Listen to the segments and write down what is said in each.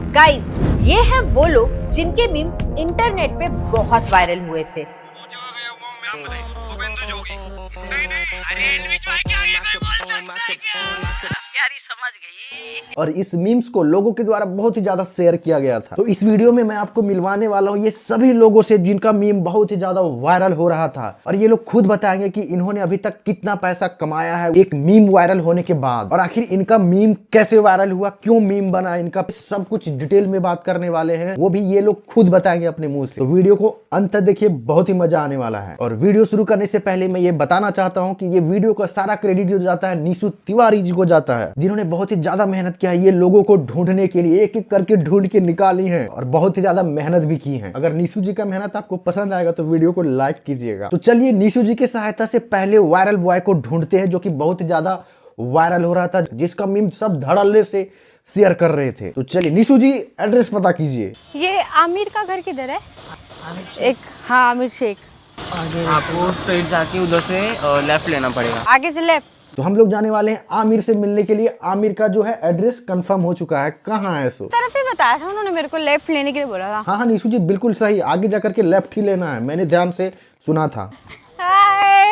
Guys, ये हैं वो लोग जिनके मीम्स इंटरनेट पे बहुत वायरल हुए थे। समझ गई। और इस मीम्स को लोगों के द्वारा बहुत ही ज्यादा शेयर किया गया था। तो इस वीडियो में मैं आपको मिलवाने वाला हूँ ये सभी लोगों से जिनका मीम बहुत ही ज्यादा वायरल हो रहा था, और ये लोग खुद बताएंगे कि इन्होंने अभी तक कितना पैसा कमाया है एक मीम वायरल होने के बाद, और आखिर इनका मीम कैसे वायरल हुआ, क्यों मीम बना, इनका सब कुछ डिटेल में बात करने वाले हैं, वो भी ये लोग खुद बताएंगे अपने मुंह से। तो वीडियो को अंत तक देखिए, बहुत ही मजा आने वाला है। और वीडियो शुरू करने से पहले मैं ये बताना चाहता हूँ कि ये वीडियो का सारा क्रेडिट जो जाता है निशु तिवारी जी को जाता है, जिन्होंने बहुत ही ज्यादा मेहनत किया है ये लोगों को ढूंढने के लिए, एक एक करके ढूंढ के निकाली है और बहुत ही ज्यादा मेहनत भी की है। अगर निशु जी का मेहनत आपको पसंद आएगा तो वीडियो को लाइक कीजिएगा। तो चलिए निशु जी की सहायता से पहले वायरल बॉय को ढूंढते हैं, जो कि बहुत ही ज्यादा वायरल हो रहा था, जिसका मीम सब धड़ल्ले से शेयर कर रहे थे। तो चलिए निशु जी एड्रेस पता कीजिए। ये आमिर का घर किधर है? एक हाँ, आमिर शेख। आपको स्ट्रेट जाके उधर से लेफ्ट लेना पड़ेगा, आगे से लेफ्ट। तो हम लोग जाने वाले हैं आमिर से मिलने के लिए। आमिर का जो है एड्रेस कंफर्म हो चुका है। कहाँ है सो? तरफ ही बताया था उन्होंने मेरे को, लेफ्ट लेने के लिए बोला था। हाँ हाँ निशु जी बिल्कुल सही, आगे जाकर के लेफ्ट ही लेना है, मैंने ध्यान से सुना था।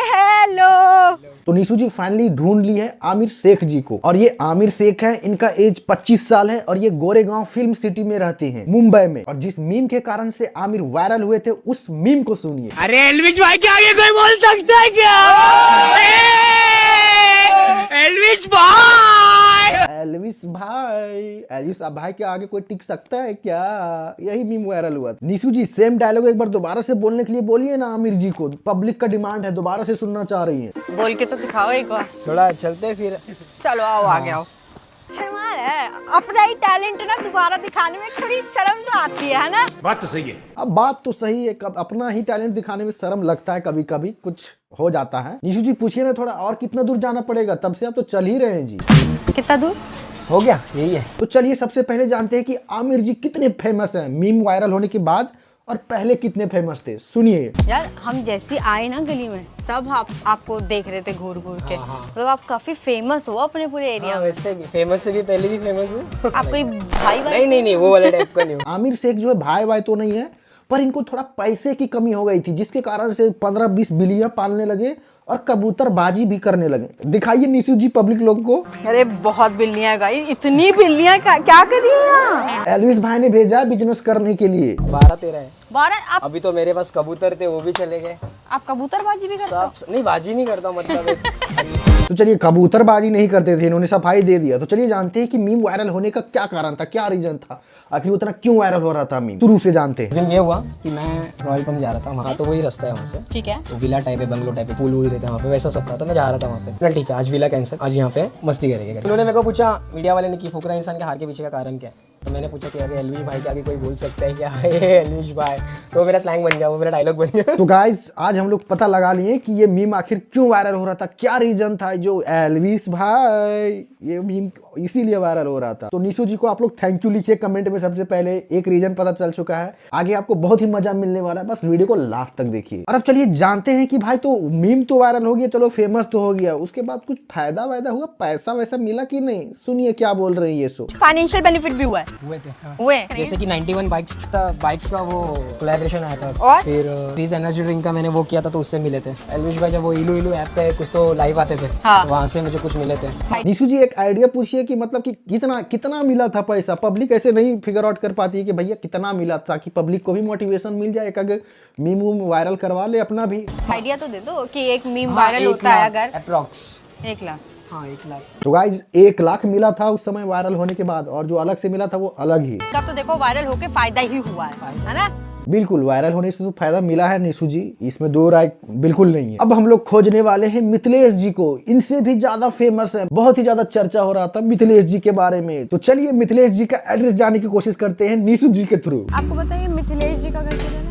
हेलो। तो निशु जी फाइनली ढूंढ ली है आमिर शेख जी को, और ये आमिर शेख है, इनका एज 25 साल है और ये गोरेगांव फिल्म सिटी में रहते हैं, मुंबई में। और जिस मीम के कारण से आमिर वायरल हुए थे उस मीम को सुनिए। अरे एलविश भाई के आगे कोई बोल सकता है क्या? एलविश भाई, एल्विस भाई, एल्विस भाई के आगे कोई टिक सकता है क्या? यही मीम वायरल हुआ था। निशु जी सेम डायलॉग एक बार दोबारा से बोलने के लिए बोलिए ना आमिर जी को, पब्लिक का डिमांड है, दोबारा से सुनना चाह रही है। बोल के तो दिखाओ एक बार। थोड़ा चलते फिर। चलो आओ, आगे आओ। शर्मा है, अपना ही टैलेंट ना दोबारा दिखाने में थोड़ी शर्म तो आती है ना? बात तो सही है। अब बात तो सही है, कब अपना ही टैलेंट दिखाने में शर्म लगता है, कभी कभी कुछ हो जाता है। निशु जी पूछिए ना थोड़ा, और कितना दूर जाना पड़ेगा? तब से आप तो चल ही रहे हैं जी। कितना दूर हो गया, यही है। तो चलिए सबसे पहले जानते हैं कि आमिर जी कितने फेमस हैं मीम वायरल होने के बाद, और पहले कितने फेमस थे, सुनिए। यार? हम जैसी आए ना गली में, सब आपको देख रहे थे घूर घूर के। मतलब आप काफी फेमस हो अपने पूरे एरिया में। वैसे भी फेमस से भी पहले भी फेमस हूँ। आप कोई भाई भाई? नहीं वो वाले टाइप का नहीं हूँ। आमिर शेख जो है भाई भाई तो नहीं है, पर इनको थोड़ा पैसे की कमी हो गई थी, जिसके कारण से 15-20 बिल्लियां पालने लगे और कबूतरबाजी भी करने लगे। दिखाइए निशु जी पब्लिक लोग को। अरे बहुत बिल्लियां गाइस, इतनी बिल्लियां क्या कर रही हैं? एल्विस भाई ने भेजा बिजनेस करने के लिए। 12-13 है। 12? आप अभी तो मेरे पास कबूतर थे, वो भी चले गए। आप कबूतरबाजी भी करते हो? सब नहीं, बाजी नहीं करता, मतलब तो चलिए कबूतरबाजी नहीं करते थे, इन्होंने सफाई दे दिया। तो चलिए जानते हैं कि मीम वायरल होने का क्या कारण था, क्या रीजन था, आखिर उतना क्यों वायरल हो रहा था मीम, शुरू से जानते हैं। जिन ये हुआ कि मैं रॉयल पंप जा रहा था, वहाँ तो वही रास्ता है वहाँ से। ठीक है। तो विला टाइप है, बंगलो टाइप है, पूल वूल रहता है वहाँ पे, वैसा सब था। तो मैं जा रहा था वहाँ पे, ठीक है आज विला कैंसिल, आज यहाँ पे मस्ती करेंगे। उन्होंने मेरे को पूछा, मीडिया वाले ने, कि फुकरा इंसान के हार के पीछे का कारण क्या है? तो मैंने पूछा कि अरे एल्विश भाई के आगे कोई बोल सकता है क्या? एल्विश भाई, तो मेरा स्लैंग बन गया, वो मेरा डायलॉग बन गया। तो गाइस आज हम लोग पता लगा लिए कि ये मीम आखिर क्यों वायरल हो रहा था, क्या रीजन था जो एल्विस भाई ये मीम इसीलिए वायरल हो रहा था। तो निशु जी को आप लोग थैंक यू लिखिए कमेंट में। सबसे पहले एक रीजन पता चल चुका है, आगे आपको बहुत ही मजा मिलने वाला है, बस वीडियो को लास्ट तक देखिए। और अब चलिए जानते हैं कि भाई तो मीम तो वायरल हो गया, चलो फेमस तो हो गया, उसके बाद कुछ फायदा वायदा हुआ, पैसा वैसा मिला कि नहीं? सुनिए क्या बोल रही है ये सो। फाइनेंशियल बेनिफिट भी हुआ है? हुए थे, हाँ। हुए। जैसे कि 91 बाइक्स का वो कोलैबोरेशन आया था, और फिर रीज एनर्जी ड्रिंक का मैंने वो किया था, तो उससे मिले थे। एल्विश भाई जब वो इलू ऐप पे कुछ तो लाइव आते थे, हाँ। तो वहाँ से मुझे कुछ मिले थे। निशु जी एक आइडिया पूछिए कि मतलब कि कितना मिला था पैसा? पब्लिक ऐसे नहीं फिगर आउट कर पाती है कि भैया कितना मिला था, कि पब्लिक को भी मोटिवेशन मिल जाए, एक अगर मीम वायरल करवा ले अपना भी। आइडिया तो दे दो कि एक मीम वायरल होता है अगर अप्रॉक्स 1 लाख। हाँ 1 लाख। तो गाइज 1 लाख मिला था उस समय वायरल होने के बाद, और जो अलग से मिला था वो अलग ही। का तो देखो वायरल होके फायदा ही हुआ है ना? बिल्कुल वायरल होने से तो फायदा मिला है निशु जी, इसमें दो राय बिल्कुल नहीं है। अब हम लोग खोजने वाले हैं मिथिलेश जी को, इनसे भी ज्यादा फेमस है, बहुत ही ज्यादा चर्चा हो रहा था मिथिलेश जी के बारे में। तो चलिए मिथिलेश जी का एड्रेस जानने की कोशिश करते हैं निशु जी के थ्रू। आपको बताइए मिथिलेश जी का घर किधर है?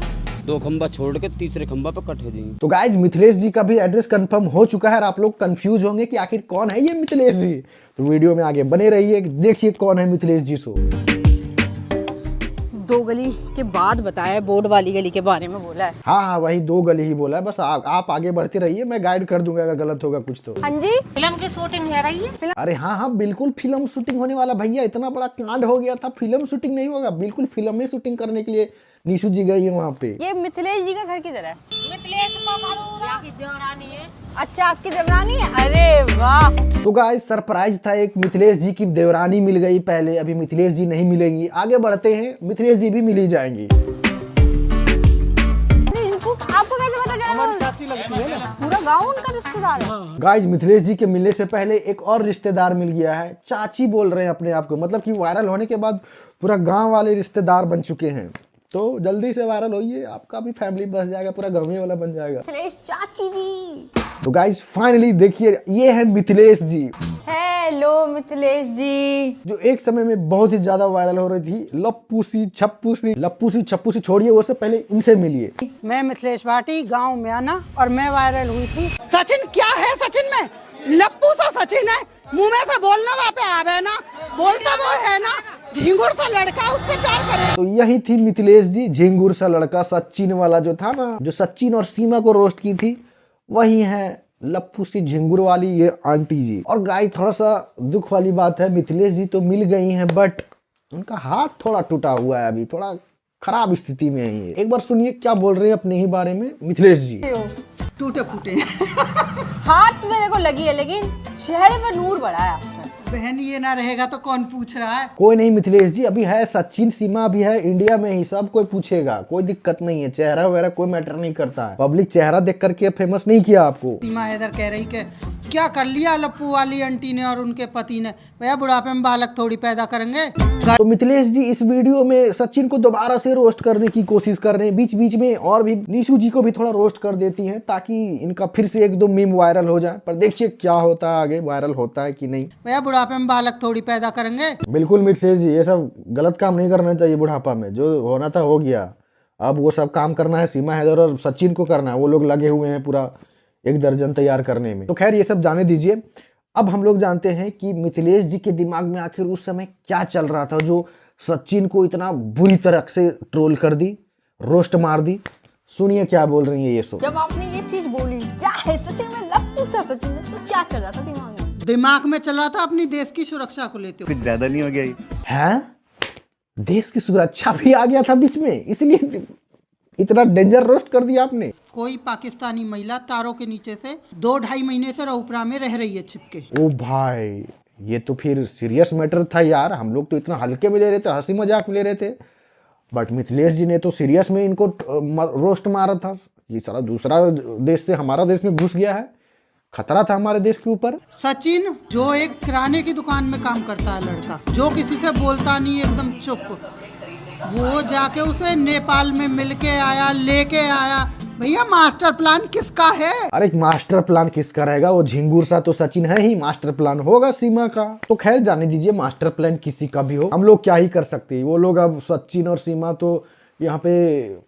2 खंबा छोड़ के तीसरे खंबा पे कट हो जाएंगे। तो गाइज मिथिलेश जी का भी एड्रेस कंफर्म हो चुका है, और आप लोग कंफ्यूज होंगे कि आखिर कौन है ये मिथिलेश जी। तो वीडियो में आगे बने रहिए, देखिए कौन है मिथिलेश जी। सो 2 गली के बाद बताया है, बोर्ड वाली गली के बारे में बोला है। हाँ हाँ, वही 2 गली ही बोला है। बस आप आगे बढ़ते रहिए, मैं गाइड कर दूंगा अगर गलत होगा कुछ तो। हाँ जी, फिल्म की शूटिंग है रही है। अरे हाँ हाँ, बिल्कुल फिल्म शूटिंग होने वाला भैया। इतना बड़ा कांड हो गया था, फिल्म शूटिंग नहीं होगा, बिल्कुल फिल्म में शूटिंग करने के लिए निशु जी गई है वहाँ पे। ये मिथिलेश जी का घर किधर है? मिथिलेश का घर यहाँ की देवरानी है। अच्छा, आपकी देवरानी है? अरे वाह। तो गाइस सरप्राइज था, एक मिथिलेश जी की देवरानी मिल गई पहले, अभी मिथिलेश जी नहीं मिलेंगी। आगे बढ़ते हैं, मिथिलेश जी भी मिल ही जाएंगी। इनको आपको कैसे पता चला? हमारी चाची लगती है ना। पूरा गाँव उनका रिश्तेदार है। गाइस मिथिलेश जी के मिलने से पहले एक और रिश्तेदार मिल गया है, चाची बोल रहे हैं अपने आप को, मतलब कि वायरल होने के बाद पूरा गांव वाले रिश्तेदार बन चुके हैं। तो जल्दी से वायरल होइए, आपका भी फैमिली बस जाएगा, पूरा गाँव वाला बन जाएगा। मिथिलेश चाची जी। तो गाइस फाइनली देखिए, ये है मिथिलेश जी। हेलो मिथिलेश जी। जो एक समय में बहुत ही ज्यादा वायरल हो रही थी, लप्पू सी छप्पू सी छोड़िए, वो से पहले इनसे मिलिए। मैं मिथिलेश भाटी, गांव में आना, और मैं वायरल हुई थी। सचिन क्या है? सचिन में लप्पू सा सचिन है, मुंह में से बोलना वहाँ पे आवे ना, बोलता वो है ना, झिंगुर सा लड़का, उससे प्यार करे। तो यही थी मिथिलेश जी, झिंगुर सा लड़का, सचिन वाला जो था ना, जो सचिन और सीमा को रोस्ट की थी, वही है लप्पू सी झिंगुर वाली ये आंटी जी। और गाय थोड़ा सा दुख वाली बात है, मिथिलेश जी तो मिल गई हैं, बट उनका हाथ थोड़ा टूटा हुआ है, अभी थोड़ा खराब स्थिति में है ये। एक बार सुनिए क्या बोल रहे हैं अपने ही बारे में मिथिलेश जी। टूटे फूटे हाथ मेरे को लगी है, लेकिन चेहरे पर नूर बढ़ा है आपने। बहन ये ना रहेगा तो कौन पूछ रहा है? कोई नहीं मिथिलेश जी, अभी है सचिन, सीमा भी है इंडिया में ही, सब कोई पूछेगा, कोई दिक्कत नहीं है। चेहरा वगैरह कोई मैटर नहीं करता है, पब्लिक चेहरा देख करके फेमस नहीं किया आपको। सीमा हैदर कह रही कि क्या कर लिया लप्पू वाली आंटी ने और उनके पति ने, भैया बुढ़ापे में बालक थोड़ी पैदा करेंगे। तो मिथिलेश जी इस वीडियो में सचिन को दोबारा से रोस्ट करने की कोशिश कर रहे हैं, बीच बीच में और भी निशु जी को भी थोड़ा रोस्ट कर देती हैं, ताकि इनका फिर से एक दो मीम वायरल हो जाए। पर देखिए क्या होता है आगे, वायरल होता है कि नहीं। भैया बुढ़ापे में बालक थोड़ी पैदा करेंगे। बिल्कुल मिथिलेश जी, ये सब गलत काम नहीं करना चाहिए बुढ़ापा में, जो होना था हो गया। अब वो सब काम करना है सीमा हैदर और सचिन को करना है, वो लोग लगे हुए हैं पूरा 1 दर्जन तैयार करने में। तो खैर ये सब जाने दीजिए, अब हम लोग जानते हैं कि मिथिलेश जी के दिमाग में आखिर उस समय क्या चल रहा था, जो सचिन को इतना बुरी तरह से ट्रोल कर दी, रोस्ट मार दी। सुनिए क्या बोल रही है ये सो। जब आपने ये चीज बोली, क्या है सचिन में लप्पू सा सचिन में, तो क्या चल रहा था दिमाग में? दिमाग में चल रहा था अपनी देश की सुरक्षा को लेते हुए। कुछ ज्यादा नहीं हो गया ये? हैं? देश की सुरक्षा भी आ गया था बीच में, इसलिए इतना डेंजर रोस्ट कर दिया आपने। कोई पाकिस्तानी महिला तारों के नीचे से 2-2.5 महीने से रहुपरा में रह रही है छिपके। ओ भाई, ये तो फिर सीरियस मैटर था यार। हम लोग तो इतना हल्के में ले रहे थे, हंसी मजाक में ले रहे थे, बट मिथिलेश जी ने तो सीरियस में इनको रोस्ट मारा था। ये सारा दूसरा देश से हमारा देश में घुस गया है, खतरा था हमारे देश के ऊपर। सचिन जो एक किराने की दुकान में काम करता है लड़का, जो किसी से बोलता नहीं, एकदम चुप, वो जाके उसे नेपाल में मिलके आया, लेके आया। भैया मास्टर प्लान किसका है? अरे मास्टर प्लान किसका रहेगा, वो झिंगुर सा तो सचिन है ही, मास्टर प्लान होगा सीमा का। तो खैर जाने दीजिए, मास्टर प्लान किसी का भी हो, हम लोग क्या ही कर सकते हैं। वो लोग अब सचिन और सीमा तो यहाँ पे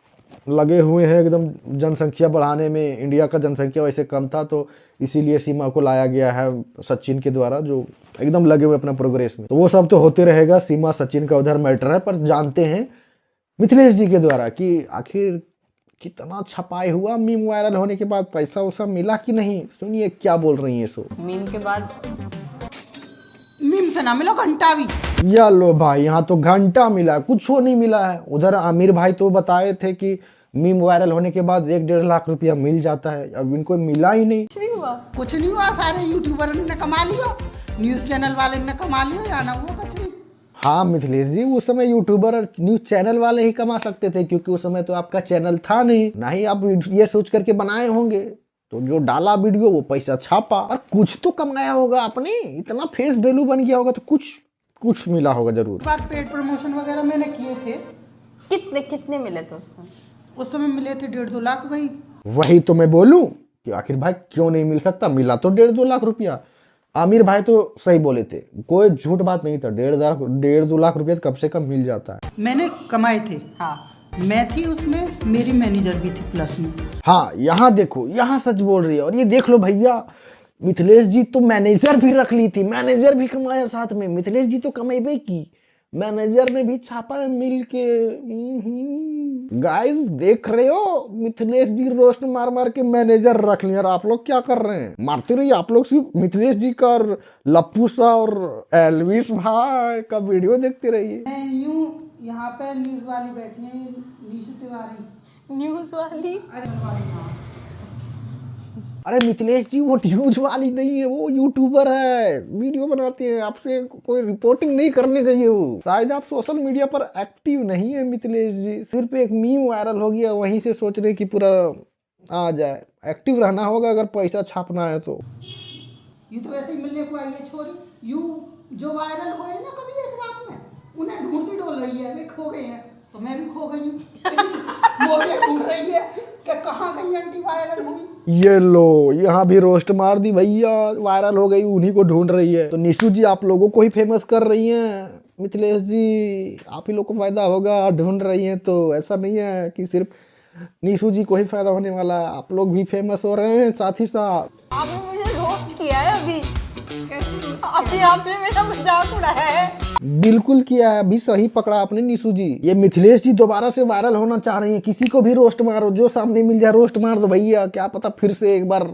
लगे हुए हैं एकदम जनसंख्या बढ़ाने में। इंडिया का जनसंख्या वैसे कम था, तो इसीलिए सीमा को लाया गया है सचिन के द्वारा, जो एकदम लगे हुए अपना प्रोग्रेस में। तो वो सब तो होते रहेगा, सीमा सचिन का उधर मैटर है। पर जानते हैं मिथिलेश जी के द्वारा कि आखिर कितना छपाई हुआ, मीम वायरल होने के बाद पैसा वैसा मिला कि नहीं। सुनिए क्या बोल रही है सो। मीम के बाद मीम से ना मिलो घंटा भी। या लो भाई, यहाँ तो घंटा मिला, कुछ नहीं मिला है। उधर आमिर भाई तो बताए थे कि मीम वायरल होने के बाद 1-1.5 लाख रुपया मिल जाता है, अब इनको मिला ही नहीं। कुछ नहीं हुआ, सारे यूट्यूबर ने कमा लियो, न्यूज चैनल वाले ने कमा लियो, या ना हुआ कुछ नहीं। हाँ मिथिलेश जी, उस समय यूट्यूबर और न्यूज चैनल वाले ही कमा सकते थे, क्योंकि उस समय तो आपका चैनल था नहीं, ना ही आप ये सोच करके बनाए होंगे। तो जो डाला वीडियो वो पैसा छापा, और कुछ तो कमाया होगा आपने, इतना फेस वैल्यू बन गया होगा तो कुछ मिला होगा जरूर। बार पेड प्रमोशन वगैरह मैंने किए थे। कितने मिले थे उस समय मिले थे 1.5-2 लाख भाई। वही तो मैं बोलूं कि आखिर भाई क्यों नहीं मिल सकता, मिला तो 1.5-2 लाख रुपया। आमिर भाई तो सही बोले थे, कोई झूठ बात नहीं था। 1.5-2 लाख रुपया कम से कम मिल जाता है। मैंने कमाए थे। हाँ, मैं थी उसमें, मेरी मैनेजर भी थी प्लस में। हाँ यहाँ देखो, यहाँ सच बोल रही है। और ये देख लो भैया, मिथिलेश जी तो मैनेजर भी रख ली थी, मैनेजर भी कमाया साथ में। मिथिलेश जी तो कमेबे की, मैनेजर ने भी छापा है मिल के। गाइस देख रहे हो, मिथिलेश जी रोस्ट मार मार के मैनेजर रख लिया और आप लोग क्या कर रहे हैं? मारते रहिए आप लोग, सिर्फ मिथिलेश जी का और लप्पू सा और एल्विस भाई का वीडियो देखते रहिए। मैं यूं यहाँ पे न्यूज वाली बैठी है, नीशू तिवारी। न्यूज वाली? अरे मिथिलेश जी वो न्यूज वाली नहीं है, वो यूट्यूबर है, वीडियो बनाते हैं, आपसे कोई रिपोर्टिंग नहीं करने गई है वो। शायद आप सोशल मीडिया पर एक्टिव नहीं है मिथिलेश जी, सिर्फ एक मीम वायरल हो गया वहीं से सोच रहे कि पूरा आ जाए। एक्टिव रहना होगा अगर पैसा छापना है तो। ये तो वैसे ही मिलने को आई है छोरी, यू जो वायरल हुए हैं ना कभी एक रात में, उन्हें ढूंढती डोल रही है, वे खो गए हैं तो मैं भी खो गई हूँ। मोरे ढूंढ रही है कि कहाँ गई आंटी वायरल हुई। ये लो यहाँ भी रोस्ट मार दी भैया, वायरल हो गई, उन्हीं को ढूंढ रही है। तो निशु जी आप लोगों को ही फेमस कर रही हैं, मिथिलेश जी आप ही लोग को फायदा होगा, ढूंढ रही हैं। तो ऐसा नहीं है कि सिर्फ निशु जी को ही फायदा होने वाला है, आप लोग भी फेमस हो रहे हैं साथ ही साथ। आपने मुझे रोस्ट किया है अभी, कैसे अभी आपने मेरा मजाक उड़ाया है। बिल्कुल किया है, अभी सही पकड़ा आपने निशु जी। ये मिथिलेश जी दोबारा से वायरल होना चाह रही हैं, किसी को भी रोस्ट मारो, जो सामने मिल जाए रोस्ट मार दो भैया, क्या पता फिर से एक बार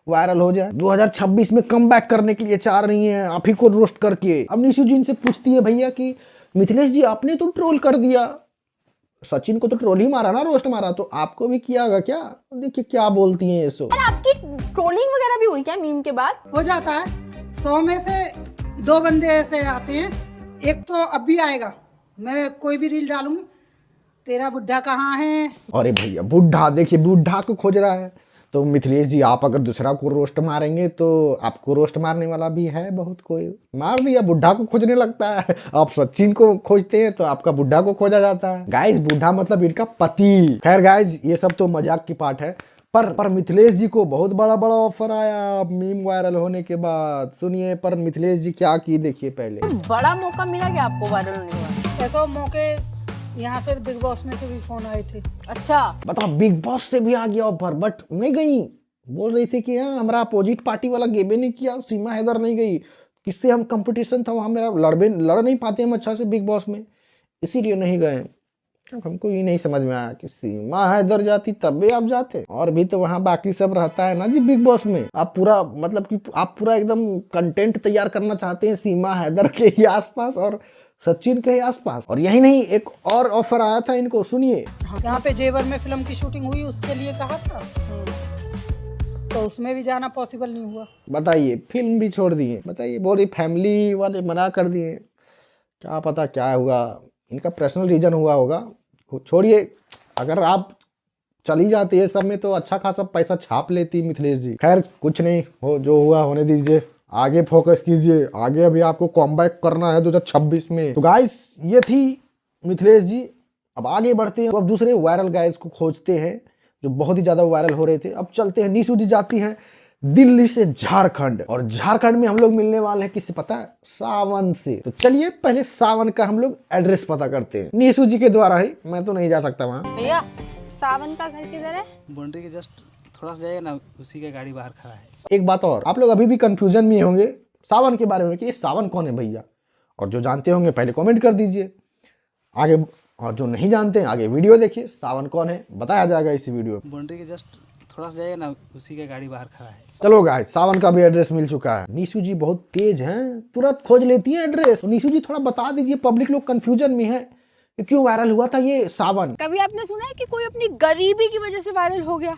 वायरल हो जाए। 2026 में कम बैक करने के लिए चाह रही हैं, आप ही को रोस्ट करके। अब निशु जी इनसे पूछती है भैया कि मिथिलेश जी आपने तो ट्रोल कर दिया, सचिन को तो ट्रोल ही मारा ना, रोस्ट मारा, तो आपको भी किया होगा क्या? देखिए क्या बोलती हैं ये सो। और आपकी ट्रोलिंग वगैरह भी हुई क्या मीम के बाद? हो जाता है, 100 में से 2 बंदे ऐसे आते हैं, एक तो अब भी आएगा, मैं कोई भी रील डालूंगी, तेरा बुढ़ा कहाँ है। अरे भैया बुढ़ा, देखिए बुढ़ा को खोज रहा है। तो मिथिलेश जी आप अगर दूसरा को रोस्ट मारेंगे तो आपको रोस्ट मारने वाला भी है बहुत कोई, मार दिया, बुढ़ा को खोजने लगता है। आप सचिन को खोजते हैं तो आपका बुढ़ा को खोजा जाता है। गाइज बुढ़ा मतलब इनका पति। खैर गाइज ये सब तो मजाक की पार्ट है, पर मिथिलेश जी को बहुत बड़ा बड़ा ऑफर आया मीम वायरल होने के बाद। सुनिए पर मिथिलेश जी क्या की, देखिए पहले। बड़ा मौका मिला क्या आपको वायरल होने का? ऐसा मौके यहाँ से बिग बॉस में से भी फोन आए थे। अच्छा बताओ, बिग बॉस से भी आ गया ऑफर, बट नहीं गई। बोल रही थी कि हाँ हमारा अपोजिट पार्टी वाला गेम नहीं किया, सीमा हैदर नहीं गई, किससे हम कंपटीशन था वहाँ मेरा, लड़ नहीं पाते हम अच्छा से बिग बॉस में, इसीलिए नहीं गए। हमको ये नहीं समझ में आया कि सीमा हैदर जाती तब भी आप जाते, और भी तो वहाँ बाकी सब रहता है ना जी बिग बॉस में। आप पूरा मतलब कि आप पूरा एकदम कंटेंट तैयार करना चाहते हैं सीमा हैदर के ही आसपास और सचिन के ही आसपास। और यही नहीं, एक और ऑफर आया था इनको, सुनिए। यहाँ पे जेवर में फिल्म की शूटिंग हुई, उसके लिए कहा था, तो उसमें भी जाना पॉसिबल नहीं हुआ। बताइए, फिल्म भी छोड़ दिए, बताइए, बोली फैमिली वाले मना कर दिए, क्या पता क्या हुआ, इनका पर्सनल रीजन हुआ होगा। छोड़िए, अगर आप चली जाती है सब में तो अच्छा खासा पैसा छाप लेती मिथिलेश जी। खैर कुछ नहीं, हो जो हुआ होने दीजिए, आगे फोकस कीजिए, आगे अभी आपको कॉमबैक करना है 2026 में। तो गाइस ये थी मिथिलेश जी। अब आगे बढ़ते हैं, तो अब दूसरे वायरल गाइस को खोजते हैं जो बहुत ही ज्यादा वायरल हो रहे थे। अब चलते हैं, निशु जी जाती हैं दिल्ली से झारखंड, और झारखंड में हम लोग मिलने वाले हैं किससे पता है? सावन से। तो चलिए पहले सावन का हम लोग एड्रेस पता करते हैं, निशु जी के द्वारा ही, मैं तो नहीं जा सकता वहाँ। भैया सावन का घर किधर है? बाउंड्री के जस्ट थोड़ा सा जाएगा ना, उसी का गाड़ी बाहर खड़ा है। एक बात और, आप लोग अभी भी कंफ्यूजन में होंगे सावन के बारे में कि ये सावन कौन है भैया, और जो जानते होंगे पहले कमेंट कर दीजिए आगे, और जो नहीं जानते हैं आगे वीडियो देखिए, सावन कौन है बताया जाएगा इसी वीडियो में। बाउंड्री के जस्ट थोड़ा सा जाएगा ना, उसी का गाड़ी बाहर खड़ा है। चलो गाइस, सावन का भी एड्रेस मिल चुका है। निशु जी बहुत तेज हैं, तुरंत खोज लेती हैं एड्रेस। तो निशु जी थोड़ा बता दीजिए, पब्लिक लोग कंफ्यूजन में है कि क्यों वायरल हुआ था ये सावन। कभी आपने सुना है कि कोई अपनी गरीबी की वजह से वायरल हो गया?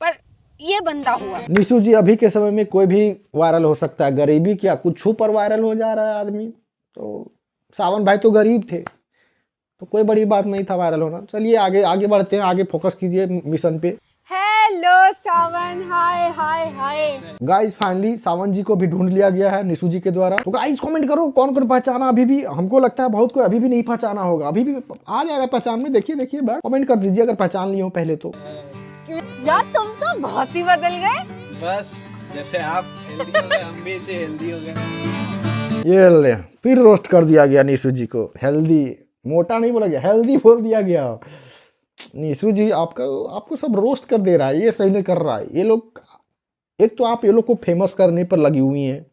पर ये बंदा हुआ। निशु जी अभी के समय में कोई भी वायरल हो सकता है, गरीबी क्या कुछ पर वायरल हो जा रहा है आदमी। तो सावन भाई तो गरीब थे, तो कोई बड़ी बात नहीं था वायरल होना। चलिए आगे बढ़ते हैं, आगे फोकस कीजिए मिशन पे। हेलो सावन, हाय हाय हाय। गाइस फाइनली सावन जी को भी ढूंढ लिया गया है निशु जी के द्वारा। तो गाइस कमेंट करो कौन कौन पहचाना अभी भी, हमको लगता है बहुत कोई अभी भी नहीं पहचाना होगा, अभी भी आ जाएगा पहचान में। देखिए कमेंट कर दीजिए अगर पहचान लिए हो पहले तो। यार तुम तो बहुत ही बदल गए। बस जैसे आप हेल्दी हो गए, हम भी ऐसे हेल्दी हो गए। ये ले फिर रोस्ट कर दिया गया निशु जी को, हेल्दी, मोटा नहीं बोला गया, हेल्दी बोल दिया गया। निशु जी आपको सब रोस्ट कर दे रहा है, ये सही नहीं कर रहा है। ये लोग, एक तो आप ये लोग को फेमस करने पर लगी हुई हैं,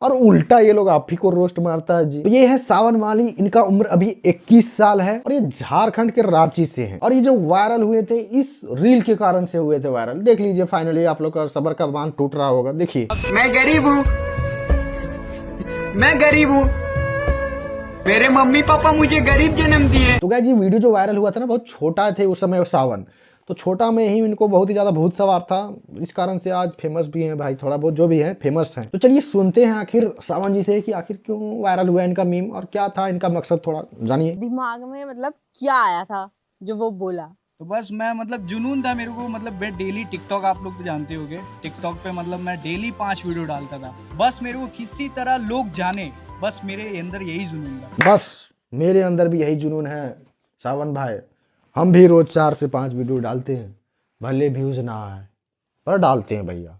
और उल्टा ये लोग आप ही को रोस्ट मारता है जी। तो ये है सावन माली, इनका उम्र अभी 21 साल है और ये झारखंड के रांची से हैं। और ये जो वायरल हुए थे इस रील के कारण से हुए थे वायरल। देख लीजिए, फाइनली आप लोग का सबर का बांध टूट रहा होगा। देखिए, मैं गरीब हूँ, मैं गरीब हूँ, मेरे मम्मी पापा मुझे गरीब जन्म दिए। तो गाइस ये वीडियो जो वायरल हुआ था ना, बहुत छोटा थे उस समय सावन, तो छोटा में ही इनको बहुत ही ज्यादा भूत सवार था, इस कारण से आज फेमस भी हैं भाई, थोड़ा बहुत जो भी है फेमस हैं। तो चलिए सुनते हैं आखिर सावन जी से कि आखिर क्यों वायरल हुआ इनका मीम और क्या था इनका मकसद, थोड़ा जानिए। दिमाग में मतलब क्या आया था जो वो बोला? तो बस मैं मतलब जुनून था मेरे को, मतलब मैं डेली टिकटॉक, आप लोग तो जानते होंगे टिकटॉक पे, मतलब मैं डेली 5 वीडियो डालता था। बस मेरे को किसी तरह लोग जाने, बस मेरे अंदर यही जुनून था। बस मेरे अंदर भी यही जुनून है सावन भाई, हम भी रोज 4 से 5 वीडियो डालते हैं, भले व्यूज ना आए पर डालते हैं भैया,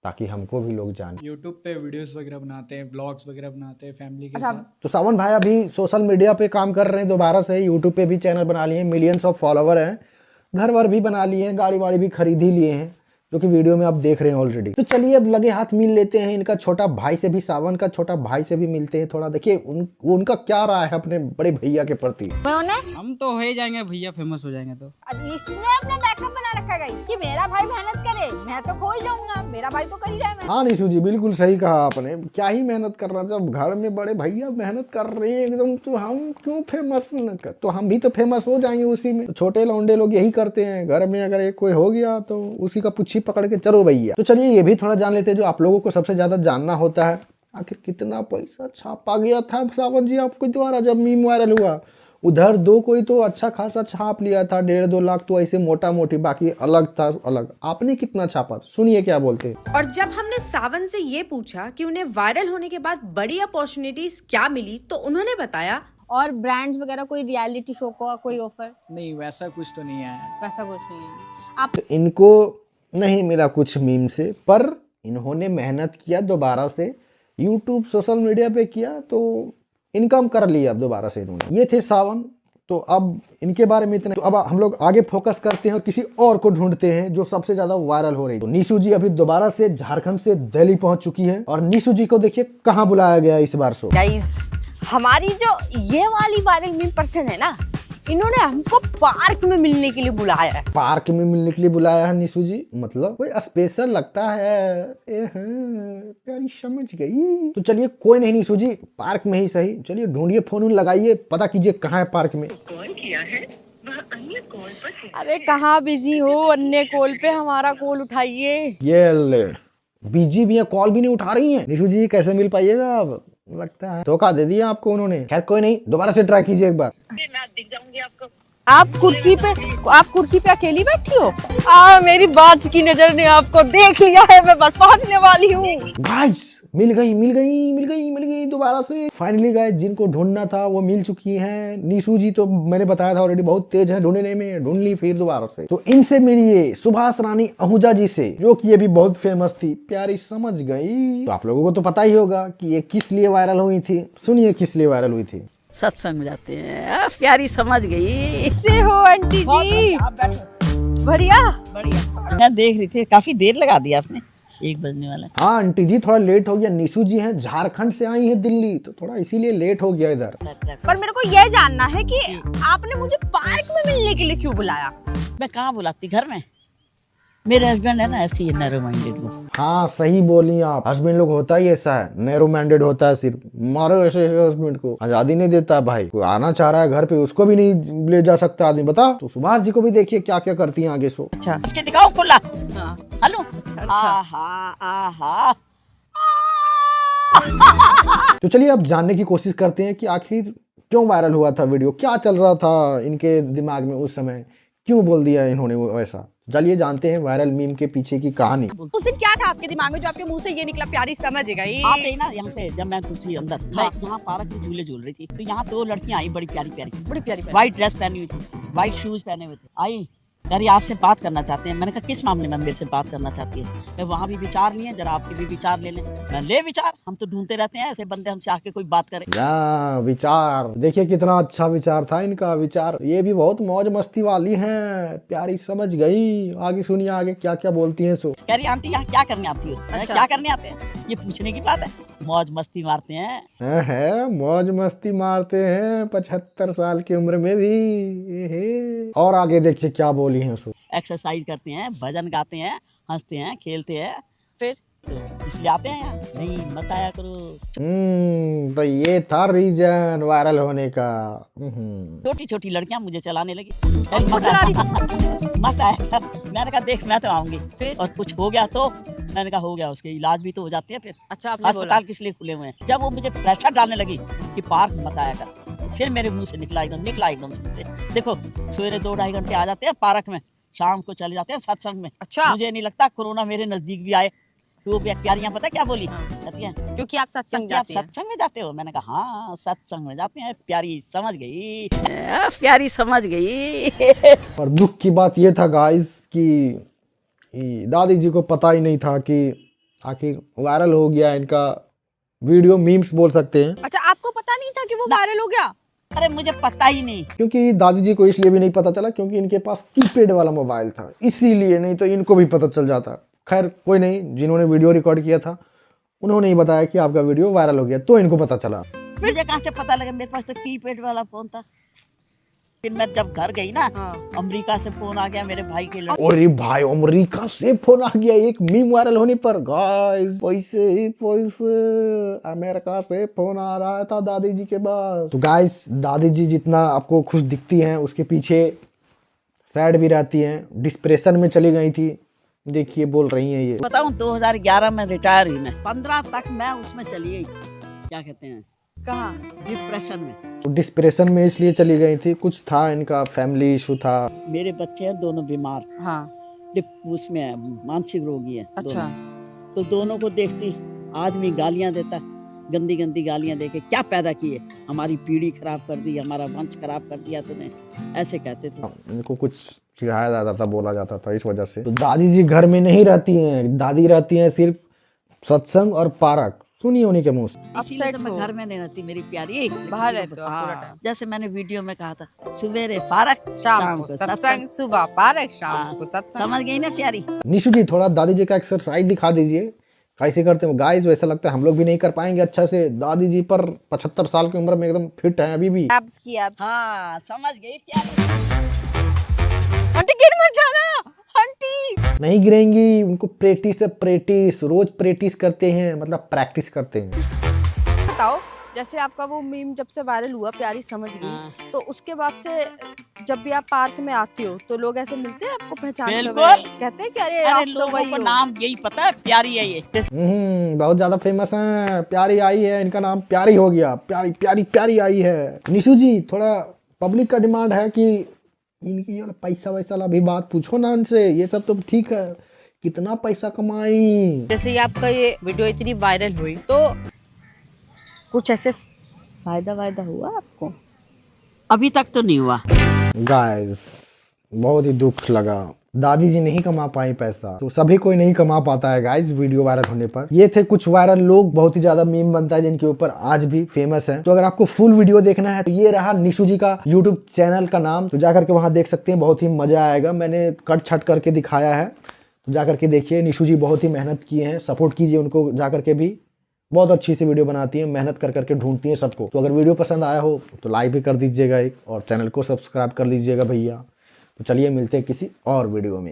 ताकि हमको भी लोग जाने। यूट्यूब पे वीडियोस वगैरह बनाते हैं, व्लॉग्स वगैरह बनाते हैं फैमिली के साथ। तो सावन भाई अभी सोशल मीडिया पे काम कर रहे हैं दोबारा से, यूट्यूब पे भी चैनल बना लिए, मिलियंस ऑफ फॉलोवर हैं, घर वर भी बना लिए हैं, गाड़ी वाड़ी भी खरीद ही लिए हैं, जो कि वीडियो में आप देख रहे हैं ऑलरेडी। तो चलिए अब लगे हाथ मिल लेते हैं इनका छोटा भाई से भी, सावन का छोटा भाई से भी मिलते हैं, थोड़ा देखिए उनका क्या राय है अपने बड़े भैया के प्रति। हम तो हो ही जाएंगे भैया, फेमस हो जाएंगे। तो इसने अपना बैकअप बना रखा है कि मेरा भाई मेहनत करे, मैं तो खो ही जाऊंगा, मेरा भाई तो कर ही रहा है। हाँ निशु जी बिल्कुल सही कहा आपने, क्या ही मेहनत करना, जब घर में बड़े भैया मेहनत कर रहे हैं एकदम, तो हम क्यों फेमस न कर, तो हम भी तो फेमस हो जाएंगे उसी में। तो छोटे लौंडे लोग यही करते हैं, घर में अगर एक कोई हो गया तो उसी का पुच्छी पकड़ के चलो भैया। तो चलिए ये भी थोड़ा जान लेते हैं जो आप लोगों को सबसे ज्यादा जानना होता है, आखिर कितना पैसा छापा गया था सावन जी आपके द्वारा जब मीम वायरल हुआ। उधर दो कोई तो अच्छा खासा छाप लिया था, 1.5-2 लाख तो ऐसे मोटा मोटी, बाकी अलग था अलग। आपने कितना छापा, सुनिए क्या बोलते हैं। और जब हमने सावन से ये पूछा कि उन्हें वायरल होने के बाद बड़ी अपॉर्चुनिटीज क्या मिली, तो उन्होंने बताया और ब्रांड्स वगैरह कोई रियलिटी शो का कोई ऑफर? नहीं, वैसा कुछ तो नहीं है। वैसा कुछ नहीं है। आप तो इनको नहीं मिला कुछ मीम से, पर इन्होंने मेहनत किया, दोबारा से यूट्यूब सोशल मीडिया पे किया तो इनकम कर लिया अब दोबारा से इन्होंने। ये थे सावन, तो अब इनके बारे में इतना। तो अब हम लोग आगे फोकस करते हैं और किसी और को ढूंढते हैं जो सबसे ज्यादा वायरल हो रही है। तो निशु जी अभी दोबारा से झारखंड से दिल्ली पहुंच चुकी है और निशु जी को देखिए कहाँ बुलाया गया इस बार। सो गाइस, हमारी जो ये वाली वायरल मीम पर्सन है ना, इन्होंने हमको पार्क में मिलने के लिए बुलाया है। पार्क में मिलने के लिए बुलाया है निशु जी, मतलब कोई स्पेशल लगता है। प्यारी समझ गई। तो चलिए कोई नहीं निशु जी, पार्क में ही सही, चलिए ढूंढिए, फोन लगाइए, पता कीजिए कहाँ है पार्क में। कॉल किया है वह अन्य कॉल पर है। अरे कहाँ बिजी हो, अन्य कॉल पे, हमारा कॉल उठाइए। ये ले बिजी भी है, कॉल भी नहीं उठा रही हैं। निशु जी कैसे मिल पाइएगा, अब लगता है धोखा दे दिया आपको उन्होंने। खैर कोई नहीं, दोबारा से ट्राई कीजिए एक बार। मैं दिख जाऊंगी आपको। आप कुर्सी पे अकेली बैठी हो? मेरी बात की नजर ने आपको देख लिया है, मैं बस पहुंचने वाली हूँ। गाइस मिल गई दोबारा से। फाइनली गाइस जिनको ढूंढना था वो मिल चुकी हैं। निशु जी तो मैंने बताया था ऑलरेडी बहुत तेज है ढूंढने में, ढूंढ ली फिर दोबारा से। तो इनसे मिलिए सुभाष रानी आहूजा जी से, जो कि ये भी बहुत फेमस थी, प्यारी समझ गई। तो आप लोगों को तो पता ही होगा कि ये किस लिए वायरल हुई थी, सुनिए किस लिए वायरल हुई थी। सत्संग में जाते हैं। प्यारी समझ गई। से हो आंटी जी? बढ़िया बढ़िया। मैं देख रही थी, काफी देर लगा दिया आपने, 1 बजने वाला। हाँ आंटी जी थोड़ा लेट हो गया, निशु जी हैं झारखंड से आई हैं दिल्ली, तो थोड़ा इसीलिए लेट हो गया इधर। पर मेरे को यह जानना है कि आपने मुझे पार्क में मिलने के लिए क्यों बुलाया? मैं कहाँ बुलाती, घर में। मेरे हस्बैंड है ना ऐसी है, नैरो माइंडेड लोग। हाँ सही बोली आप, हस्बैंड लोग होता ही ऐसा है, नैरो माइंडेड होता है, सिर्फ मारो ऐसे हस्बैंड को आजादी नहीं देता भाई। कोई आना चाह रहा है घर पे उसको भी नहीं ले जा सकता आदमी, बता। तो सुभाष जी को भी देखिए क्या क्या करती हैं आगे। सो अच्छा इसके दिखाओ खुला। हाँ। हेलो। तो चलिए अब जानने की कोशिश करते हैं कि आखिर क्यों वायरल हुआ था वीडियो, क्या चल रहा था इनके दिमाग में उस समय, क्यों बोल दिया इन्होंने वो ऐसा। चलिए जानते हैं वायरल मीम के पीछे की कहानी। उस दिन क्या था आपके दिमाग में जो आपके मुंह से ये निकला, प्यारी समझ गई? आप गई ना यहाँ से, जब मैं घुसी अंदर, मैं यहाँ पार्क में झूले झूल रही थी, तो यहाँ 2 लड़कियां आई, बड़ी प्यारी बड़ी प्यारी व्हाइट ड्रेस पहनी हुई थी, व्हाइट शूज पहने हुए थे। आई यार ये आपसे बात करना चाहते हैं। मैंने कहा किस मामले में मेरे से बात करना चाहती है? वहाँ भी विचार लिए, जरा आपके भी विचार ले लें। मैं ले विचार, हम तो ढूंढते रहते हैं ऐसे बंदे हमसे आके कोई बात करे। विचार देखिए कितना अच्छा विचार था इनका। विचार ये भी बहुत मौज मस्ती वाली हैं, प्यारी समझ गई। आगे सुनिए आगे क्या क्या बोलती हैं। सो कह रही आंटी यहाँ क्या करने आती हो? अच्छा। क्या करने आते हैं ये पूछने की बात है। मौज मस्ती मारते हैं। है मौज मस्ती मारते हैं 75 साल की उम्र में भी। एहे। और आगे देखिए क्या बोली हैं। सो एक्सरसाइज करते हैं, भजन गाते हैं, हंसते हैं, खेलते हैं। फिर तो इसलिए आते हैं यहाँ। नहीं मत आया करो। तो ये था रीजन वायरल होने का। छोटी छोटी लड़कियां मुझे चलाने लगी। वो चला रही मत आया। मैंने कहा देख मैं तो आऊंगी। फिर? और कुछ हो गया तो मैंने कहा हो गया, उसके इलाज भी तो हो जाते हैं। फिर अच्छा आपने बोला अस्पताल किस लिए खुले हुए हैं? जब वो मुझे प्रेशर डालने लगी कि पार्क मत आया कर, फिर मेरे मुंह से निकला एकदम से मुझसे। देखो सवेरे 2-2.5 घंटे आ जाते हैं पार्क में, शाम को चले जाते हैं सत्संग में। अच्छा। मुझे नहीं लगता कोरोना मेरे नजदीक भी आए। तो वो प्यारियां पता क्या बोली? कहती हैं क्योंकि आप सत्संग क्या आप जाती हैं। सत्संग में जाते हो? मैंने कहा हाँ सत्संग में जाते हैं। प्यारी समझ गई, प्यारी समझ गई। और दुख की बात ये था गाइस कि दादी जी को पता ही नहीं था कि आखिर वायरल हो गया इनका वीडियो। मीम्स बोल सकते हैं। अच्छा आपको पता नहीं था कि वो वायरल हो गया? अरे मुझे पता ही नहीं। क्योंकि दादी जी को इसलिए भी नहीं पता चला क्योंकि इनके पास कीपैड वाला मोबाइल था, इसीलिए। नहीं तो इनको भी पता चल जाता। खैर कोई नहीं, जिन्होंने वीडियो रिकॉर्ड किया था उन्होंने ही बताया कि आपका वीडियो वायरल हो गया, तो इनको पता चला। मुझे कहाँ से पता लगा? मेरे पास तो कीपैड वाला फोन था। फिर मैं जब घर गई ना, अमेरिका से फोन आ गया मेरे भाई के लड़के। अरे भाई अमेरिका से फोन आ गया एक मीम वायरल होने पर। गाइस पैसे अमेरिका से फोन आ रहा था दादी जी के पास। तो गाइस दादी जी जितना आपको खुश दिखती हैं उसके पीछे सैड भी रहती हैं। डिप्रेशन में चली गई थी, देखिए बोल रही हैं ये। बताऊं 2011 में रिटायर हुई मैं। 15 तक मैं उसमें चली गई, क्या कहते हैं, कहाँ? डिप्रेशन में। तो डिप्रेशन में इसलिए चली गई थी, कुछ था इनका फैमिली इशू था। मेरे बच्चे हैं दोनों बीमार, हाँ। उसमें है, मानसिक रोगी है। अच्छा। तो दोनों को देखती आदमी गालियां देता, गंदी गंदी गालियां देके क्या पैदा किए, हमारी पीढ़ी खराब कर दी, हमारा वंश खराब कर दिया तूने, ऐसे कहते थे। इनको कुछ चिढ़ाया जाता था, बोला जाता था, इस वजह से। तो दादी जी घर में नहीं रहती हैं, दादी रहती हैं सिर्फ सत्संग और पार्क। सुनिए उन्हीं के मुंह से। इसीलिए तो मैं घर में नहीं रहती मेरी प्यारी। बाहर रहते हो आप पूरा टाइम। जैसे मैंने वीडियो में कहा था, सवेरे पार्क शाम को सत्संग, सुबह पार्क, शाम को सत्संग। समझ गई ना प्यारी? निशु जी थोड़ा दादी जी का एक्सरसाइज दिखा दीजिए, कैसे करते हैं गाइस। वैसा लगता है हम लोग भी नहीं कर पाएंगे अच्छा से। दादी जी पर 75 साल की उम्र में एकदम फिट है अभी भी। एब्स की एब्स। हाँ समझ गई प्यारी। आंटी गिर मत जाना आंटी। नहीं गिरेंगी, उनको प्रैक्टिस रोज प्रैक्टिस करते हैं, मतलब प्रैक्टिस करते हैं। बताओ जैसे आपका वो मीम जब से वायरल हुआ प्यारी समझ गई, तो उसके बाद से जब भी आप पार्क में आती हो तो लोग ऐसे मिलते हैं आपको पहचानते हुए? बिल्कुल। कहते हैं कि अरे आप तो लोगों वही को हो। नाम यही पता है, प्यारी है ये। बहुत ज्यादा फेमस हैं। प्यारी आई है, इनका नाम प्यारी हो गया। प्यारी प्यारी प्यारी आई है। निशु जी थोड़ा पब्लिक का डिमांड है कि इनकी ये पैसा वैसा वाला भी बात पूछो ना उनसे। ये सब तो ठीक है, कितना पैसा कमाई। जैसे ही आपका ये वीडियो इतनी वायरल हुई तो कुछ ऐसे फायदा वायदा हुआ आपको? अभी तक तो नहीं हुआ। गाइस बहुत ही दुख लगा, दादी जी नहीं कमा पाई पैसा। तो सभी कोई नहीं कमा पाता है गाइस वीडियो वायरल होने पर। ये थे कुछ वायरल लोग, बहुत ही ज्यादा मीम बनता है जिनके ऊपर आज भी फेमस है। तो अगर आपको फुल वीडियो देखना है तो ये रहा निशु जी का यूट्यूब चैनल का नाम, तो जाकर के वहां देख सकते हैं, बहुत ही मजा आएगा। मैंने कट छट करके दिखाया है, तो जाकर के देखिए। निशु जी बहुत ही मेहनत किए हैं, सपोर्ट कीजिए उनको जाकर के भी। बहुत अच्छी सी वीडियो बनाती हैं, मेहनत कर करके ढूंढती हैं सबको। तो अगर वीडियो पसंद आया हो तो लाइक भी कर दीजिएगा एक, और चैनल को सब्सक्राइब कर लीजिएगा भैया। तो चलिए मिलते हैं किसी और वीडियो में।